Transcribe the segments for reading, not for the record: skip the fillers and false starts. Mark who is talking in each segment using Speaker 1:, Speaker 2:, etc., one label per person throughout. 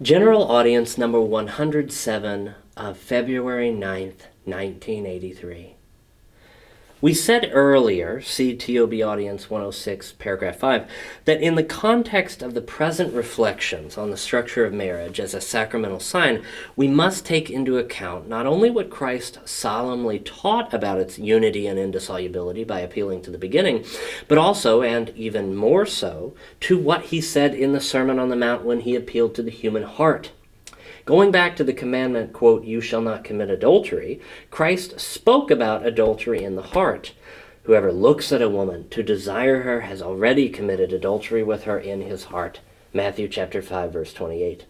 Speaker 1: General Audience number 107 of February 9th, 1983. We said earlier, see TOB Audience 106, paragraph 5, that in the context of the present reflections on the structure of marriage as a sacramental sign, we must take into account not only what Christ solemnly taught about its unity and indissolubility by appealing to the beginning, but also, and even more so, to what he said in the Sermon on the Mount when he appealed to the human heart. Going back to the commandment, quote, "You shall not commit adultery," Christ spoke about adultery in the heart. Whoever looks at a woman to desire her has already committed adultery with her in his heart. Matthew chapter 5, verse 28.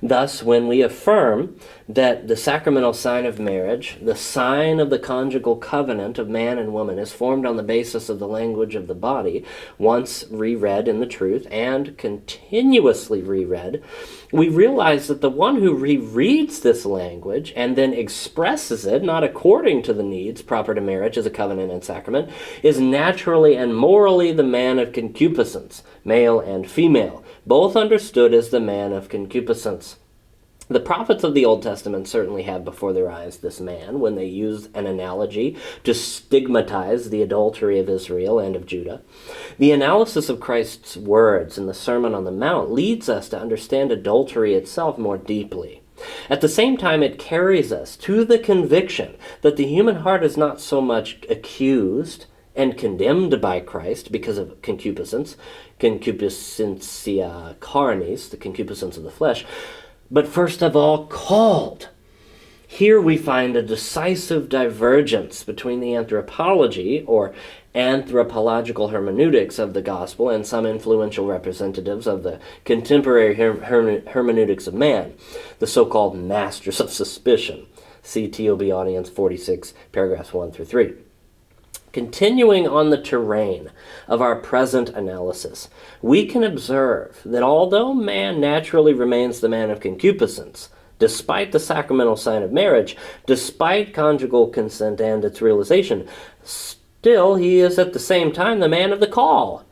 Speaker 1: Thus, when we affirm that the sacramental sign of marriage, the sign of the conjugal covenant of man and woman, is formed on the basis of the language of the body, once reread in the truth and continuously reread, we realize that the one who rereads this language and then expresses it, not according to the needs proper to marriage as a covenant and sacrament, is naturally and morally the man of concupiscence, male and female, both understood as the man of concupiscence. The prophets of the Old Testament certainly have before their eyes this man when they use an analogy to stigmatize the adultery of Israel and of Judah. The analysis of Christ's words in the Sermon on the Mount leads us to understand adultery itself more deeply. At the same time, it carries us to the conviction that the human heart is not so much accused and condemned by Christ because of concupiscentia carnis, the concupiscence of the flesh, but first of all called. Here we find a decisive divergence between the anthropology or anthropological hermeneutics of the gospel and some influential representatives of the contemporary hermeneutics of man, the so-called masters of suspicion. See TOB Audience 46, paragraphs 1 through 3. Continuing on the terrain of our present analysis, we can observe that although man naturally remains the man of concupiscence, despite the sacramental sign of marriage, despite conjugal consent and its realization, still he is at the same time the man of the call.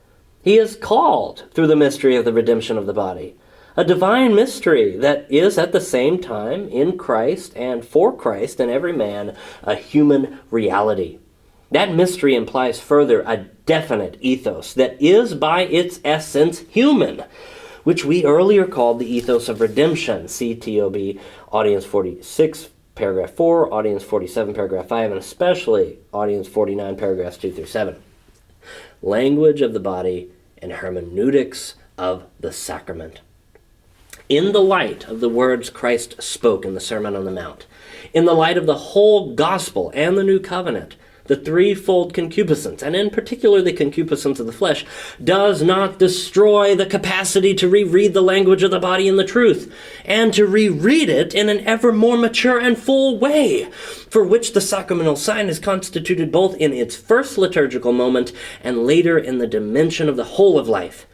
Speaker 1: He is called through the mystery of the redemption of the body, a divine mystery that is at the same time in Christ and for Christ and every man a human reality. That mystery implies further a definite ethos that is by its essence human, which we earlier called the ethos of redemption. See TOB Audience 46, paragraph 4, Audience 47, paragraph 5, and especially Audience 49, paragraphs 2 through 7. Language of the body and hermeneutics of the sacrament. In the light of the words Christ spoke in the Sermon on the Mount, in the light of the whole gospel and the new covenant, the threefold concupiscence, and in particular the concupiscence of the flesh, does not destroy the capacity to reread the language of the body in the truth, and to reread it in an ever more mature and full way, for which the sacramental sign is constituted both in its first liturgical moment and later in the dimension of the whole of life.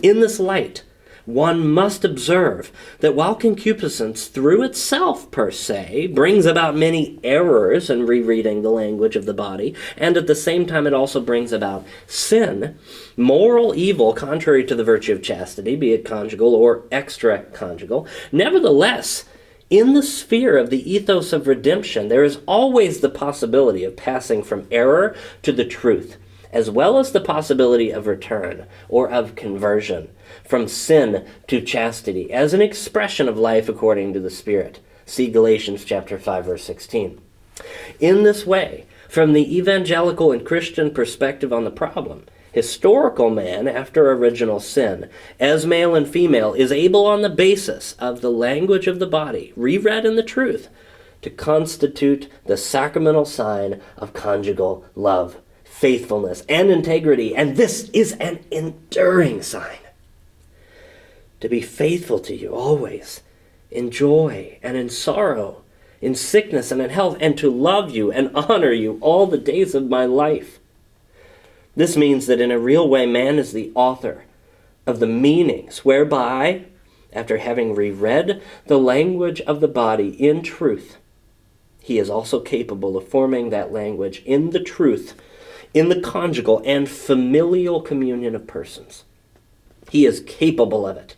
Speaker 1: In this light, one must observe that while concupiscence through itself per se brings about many errors in rereading the language of the body, and at the same time it also brings about sin, moral evil contrary to the virtue of chastity, be it conjugal or extra-conjugal, nevertheless, in the sphere of the ethos of redemption, there is always the possibility of passing from error to the truth, as well as the possibility of return or of conversion from sin to chastity as an expression of life according to the Spirit. See Galatians chapter 5, verse 16. In this way, from the evangelical and Christian perspective on the problem, historical man after original sin, as male and female, is able on the basis of the language of the body, reread in the truth, to constitute the sacramental sign of conjugal love, faithfulness, and integrity, and this is an enduring sign. To be faithful to you always, in joy and in sorrow, in sickness and in health, and to love you and honor you all the days of my life. This means that in a real way, man is the author of the meanings whereby, after having reread the language of the body in truth, he is also capable of forming that language in the truth in the conjugal and familial communion of persons. He is capable of it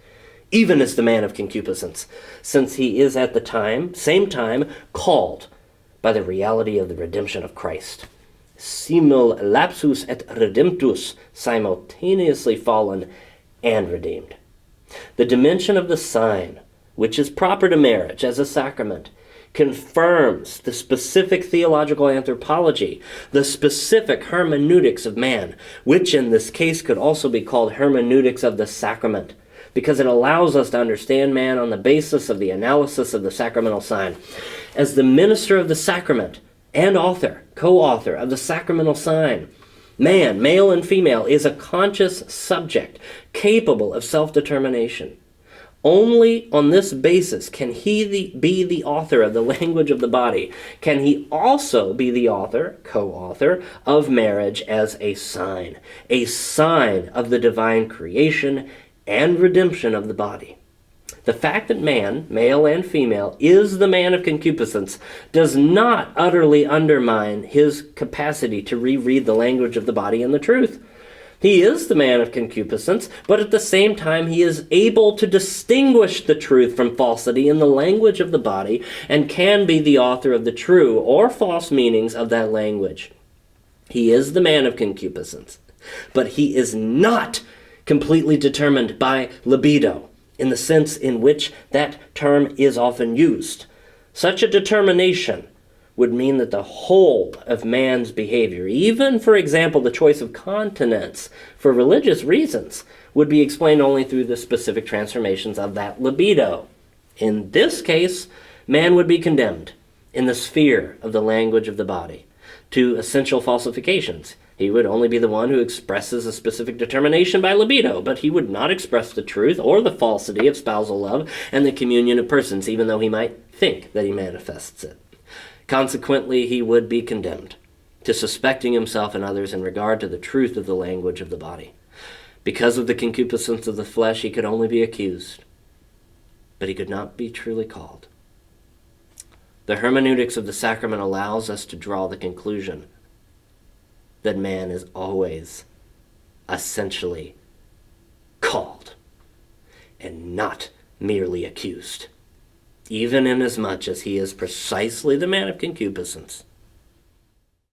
Speaker 1: even as the man of concupiscence, since he is at the same time, called by the reality of the redemption of Christ. Simul lapsus et redemptus, simultaneously fallen and redeemed. The dimension of the sign, which is proper to marriage as a sacrament, confirms the specific theological anthropology, the specific hermeneutics of man, which in this case could also be called hermeneutics of the sacrament, because it allows us to understand man on the basis of the analysis of the sacramental sign. As the minister of the sacrament and author, co-author of the sacramental sign, man, male and female, is a conscious subject capable of self-determination. Only on this basis can he be the author of the language of the body. Can he also be the author, co-author, of marriage as a sign of the divine creation and redemption of the body. The fact that man, male and female, is the man of concupiscence does not utterly undermine his capacity to reread the language of the body and the truth. He is the man of concupiscence, but at the same time he is able to distinguish the truth from falsity in the language of the body and can be the author of the true or false meanings of that language. He is the man of concupiscence, but he is not completely determined by libido in the sense in which that term is often used. Such a determination would mean that the whole of man's behavior, even, for example, the choice of continence for religious reasons, would be explained only through the specific transformations of that libido. In this case, man would be condemned in the sphere of the language of the body to essential falsifications. He would only be the one who expresses a specific determination by libido, but he would not express the truth or the falsity of spousal love and the communion of persons, even though he might think that he manifests it. Consequently, he would be condemned to suspecting himself and others in regard to the truth of the language of the body. Because of the concupiscence of the flesh, he could only be accused, but he could not be truly called. The hermeneutics of the sacrament allows us to draw the conclusion that man is always essentially called and not merely accused, even inasmuch as he is precisely the man of concupiscence.